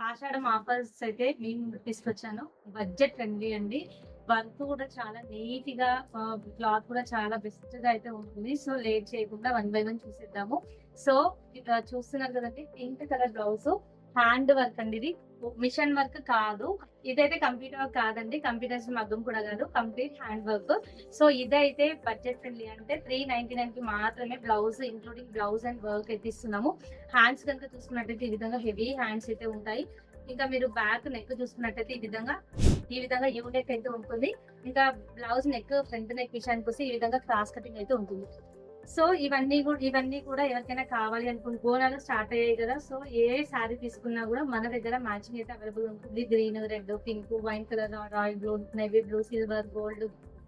ఆషాఢం offers అయితే మేము తీసుకొచ్చాను. బడ్జెట్ ఫ్రెండ్లీ అండి. వర్క్ కూడా చాలా నీట్‌గా క్లాత్ కూడా చాలా బెస్ట్‌గా అయితే ఉంటుంది. సో, లేట్ చేయకుండా వన్ బై వన్ చూసేద్దాము. సో, చూస్తున్నారు కదండీ! Pink colour blouse hand work అండి ఇది. మిషన్ వర్క్ కాదు. ఇదైతే కంప్యూటర్ వర్క్ కాదండి. కంప్యూటర్స్ మగ్గం కూడా కాదు. Complete hand work. సో, ఇదైతే బడ్జెట్ ఫ్రెండ్లీ అంటే 399కి మాత్రమే blouse including blouse and work అయితే ఇస్తున్నాము. హ్యాండ్స్ గనుక చూసుకున్నట్టయితే ఈ విధంగా హెవీ హ్యాండ్స్ అయితే ఉంటాయి. ఇంకా మీరు బ్యాక్ నెక్ చూసుకున్నట్టయితే ఈ విధంగా యూ నెక్ అయితే ఉంటుంది. ఇంకా బ్లౌజ్ నెక్ ఫ్రంట్ నెక్ విషయానికొస్తే ఈ విధంగా క్రాస్ కటింగ్ అయితే ఉంటుంది. సో, ఇవన్నీ కూడా ఎవరికైనా కావాలి అనుకుని బోనాలు స్టార్ట్ అయ్యాయి కదా! సో, ఏ శారీ తీసుకున్నా కూడా మన దగ్గర మ్యాచింగ్ అయితే అవైలబుల్ ఉంటుంది. Green, red, pink, wine colour, royal blue, navy blue, silver, gold,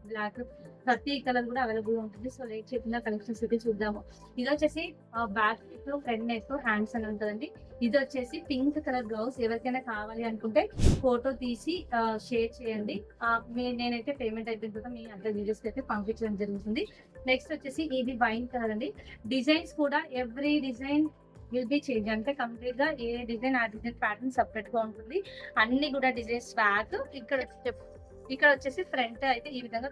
black ప్రతి కలర్ కూడా అవైలబుల్ ఉంటుంది. సో, లేట్ చేయకుండా కలెక్షన్స్ అయితే చూద్దాము. ఇదొచ్చేసి back neck, front neck, hands అని ఉంటదండి. ఇదొచ్చేసి పింక్ కలర్ బ్లౌజ్. ఎవరికైనా కావాలి అనుకుంటే ఫోటో తీసి షేర్ చేయండి. నేనైతే పేమెంట్ అయిపోయిన తర్వాత మీ అడ్రస్ డీటెయిల్స్‌కి అయితే పంపించడం జరుగుతుంది. నెక్స్ట్ వచ్చేసి ఇది వైన్ కలర్ అండి. డిజైన్స్ కూడా every design will be change. అంటే కంప్లీట్ గా ఏ డిజైన్ ఆ డిజైన్ ప్యాటర్న్ సెపరేట్ గా ఉంటుంది. అన్ని కూడా డిజైన్స్ బ్యాక్ ఇక్కడ వచ్చేసి ఫ్రంట్ అయితే ఈ విధంగా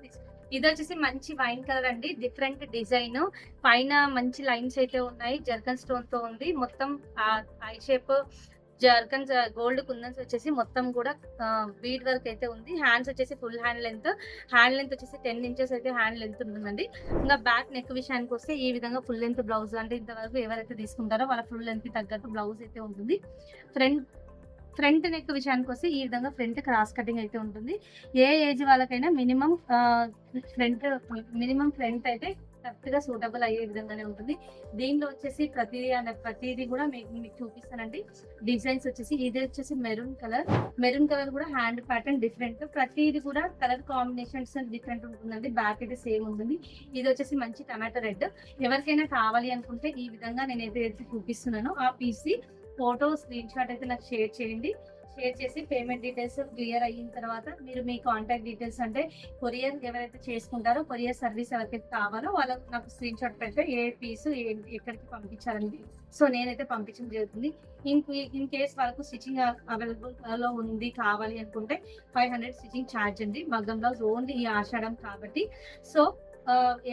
ఇది వచ్చేసి మంచి వైన్ కలర్ అండి. డిఫరెంట్ డిజైన్ పైన మంచి లైన్స్ అయితే ఉన్నాయి. జర్కన్ స్టోన్ తో ఉంది. మొత్తం ఐ షేప్ జర్కన్స్ గోల్డ్ కుందన్స్ వచ్చేసి మొత్తం కూడా బీడ్ వర్క్ అయితే ఉంది. హ్యాండ్స్ వచ్చేసి ఫుల్ హ్యాండ్ లెంత్ వచ్చేసి 10 ఇంచెస్ అయితే హ్యాండ్ లెంత్ ఉంటుందండి. ఇంకా బ్యాక్ నెక్ విషయానికి వస్తే ఈ విధంగా ఫుల్ లెంత్ బ్లౌజ్ అంటే ఇంతవరకు ఎవరైతే తీసుకుంటారో వాళ్ళ ఫుల్ లెంత్ తగ్గట్టు బ్లౌజ్ అయితే ఉంటుంది. ఫ్రంట్ నెక్ విషయానికి వస్తే ఈ విధంగా ఫ్రంట్ క్రాస్ కటింగ్ అయితే ఉంటుంది. ఏ ఏజ్ వాళ్ళకైనా మినిమం ఫ్రంట్ అయితే కరెక్ట్ గా సూటబుల్ అయ్యే విధంగానే ఉంటుంది. దీనిలో వచ్చేసి ప్రతిదీ కూడా మీకు చూపిస్తానండి. డిజైన్స్ వచ్చేసి ఇది వచ్చేసి మెరూన్ కలర్ కూడా హ్యాండ్ ప్యాటర్న్ డిఫరెంట్. ప్రతిదీ కూడా కలర్ కాంబినేషన్స్ డిఫరెంట్ ఉంటుందండి. బ్యాక్ అయితే సేమ్ ఉంటుంది. ఇది వచ్చేసి మంచి టమాటో రెడ్. ఎవరికైనా కావాలి అనుకుంటే ఈ విధంగా నేను ఏదైతే చూపిస్తున్నానో ఆ పీస్ ఫోటో స్క్రీన్ షాట్ అయితే నాకు షేర్ చేయండి. షేర్ చేసి పేమెంట్ డీటెయిల్స్ క్లియర్ అయిన తర్వాత మీరు మీ కాంటాక్ట్ డీటెయిల్స్ అంటే కొరియర్ ఎవరైతే చేసుకుంటారో కొరియర్ సర్వీస్ ఎవరికైతే కావాలో వాళ్ళకి నాకు స్క్రీన్ షాట్ పెడితే ఏ పీసు ఎక్కడికి పంపించాలండి. సో, నేనైతే పంపించడం జరుగుతుంది. ఇన్ కేస్ వాళ్ళకు స్టిచ్చింగ్ అవైలబుల్ లో ఉంది కావాలి అనుకుంటే 500 స్టిచ్చింగ్ ఛార్జ్ అండి. మగ్గం బ్లౌజ్ ఓన్లీ ఈ ఆషాఢం కాబట్టి. సో,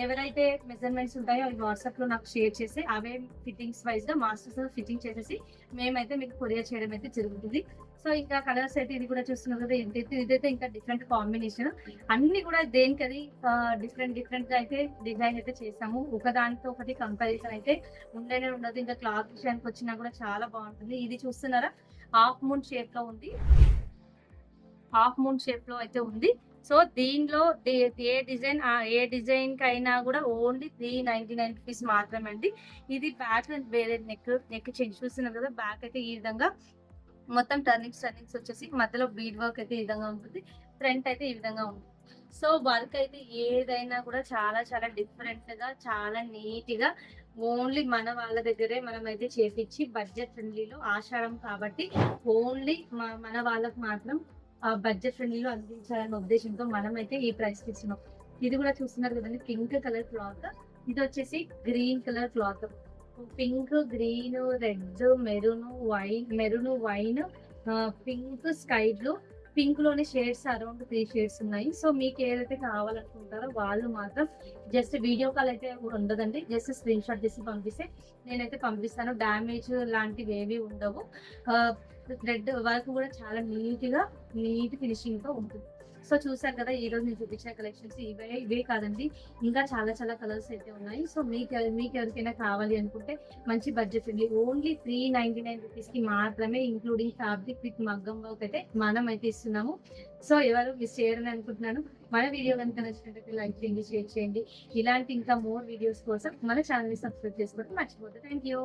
ఎవరైతే మెజర్మెంట్స్ ఉంటాయో అవి వాట్సాప్ లో నాకు షేర్ చేసి అవే ఫిట్టింగ్స్ వైజ్ గా మాస్టర్స్ ఫిట్టింగ్ చేసేసి మేమైతే మీకు కొరియర్ చేయడం అయితే జరుగుతుంది. సో, ఇంకా కలర్స్ అయితే ఇది కూడా చూస్తున్నారు కదా. ఇదైతే ఇంకా డిఫరెంట్ కాంబినేషన్. అన్ని కూడా దేనికది డిఫరెంట్ గా అయితే డిజైన్ అయితే చేసాము. ఒకదానితో ఒకటి కంపారిజన్ అయితే ఉండనే ఉండదు. ఇంకా క్లాత్ విషయానికి వచ్చినా కూడా చాలా బాగుంటుంది. ఇది చూస్తున్నారా హాఫ్ మూన్ షేప్ లో అయితే ఉంది. సో, దీనిలో ఏ డిజైన్ కైనా కూడా ఓన్లీ 399 రూపీస్ మాత్రమే అండి. ఇది బ్యాక్ వేరే నెక్ చేంజ్ చూస్తున్నారు కదా. బ్యాక్ అయితే ఈ విధంగా మొత్తం టర్నింగ్స్ వచ్చేసి మధ్యలో బీడ్ వర్క్ అయితే ఈ విధంగా ఉంటుంది. ఫ్రంట్ అయితే ఈ విధంగా ఉంటుంది. సో, వర్క్ అయితే ఏదైనా కూడా చాలా చాలా డిఫరెంట్ గా చాలా నీట్ గా ఓన్లీ మన వాళ్ళ దగ్గరే మనం అయితే చేపించి బడ్జెట్ ఫ్రెండ్లీలో ఆషాఢం కాబట్టి ఓన్లీ మన వాళ్ళకి మాత్రం బడ్జెట్ ఫ్రెండ్లీలో అందించాలన్న ఉద్దేశంతో మనం అయితే ఈ ప్రైస్ ఇస్తున్నాం. ఇది కూడా చూస్తున్నారు కదండి పింక్ కలర్ క్లాత్. ఇది వచ్చేసి green colour cloth. Pink, green, red, maroon, wine, pink, sky blue, pink లోనే షేడ్స్ అరౌండ్ 3 షేడ్స్ ఉన్నాయి. సో, మీకు ఏదైతే కావాలనుకుంటారో వాళ్ళు మాత్రం జస్ట్ వీడియో కాల్ అయితే ఉండదండి. జస్ట్ స్క్రీన్ షాట్ చేసి పంపిస్తే నేనైతే పంపిస్తాను. డ్యామేజ్ లాంటివి ఏవి ఉండవు. రెడ్ వర్క్ కూడా చాలా నీట్ ఫినిషింగ్ తో ఉంటుంది. సో, చూసారు కదా ఈ రోజు నేను చూపించిన కలెక్షన్స్ ఇవే కాదండి. ఇంకా చాలా చాలా కలర్స్ అయితే ఉన్నాయి. సో, మీకు ఎవరికైనా కావాలి అనుకుంటే మంచి బడ్జెట్ ఫ్రెండ్లీ ఓన్లీ 399 రూపీస్ కి మాత్రమే ఇంక్లూడింగ్ ఫ్యాబ్రిక్ విత్ మగ్గం వర్క్ అయితే మనం అయితే ఇస్తున్నాము. సో, ఎవరు మిస్ చేయరని అనుకుంటున్నాను. మన వీడియో కనుక నచ్చినట్లయితే లైక్ చేయండి, షేర్ చేయండి. ఇలాంటి ఇంకా మోర్ వీడియోస్ కోసం మన ఛానల్ ని సబ్స్క్రైబ్ చేసుకోవడం మర్చిపోతుంది. Thank you.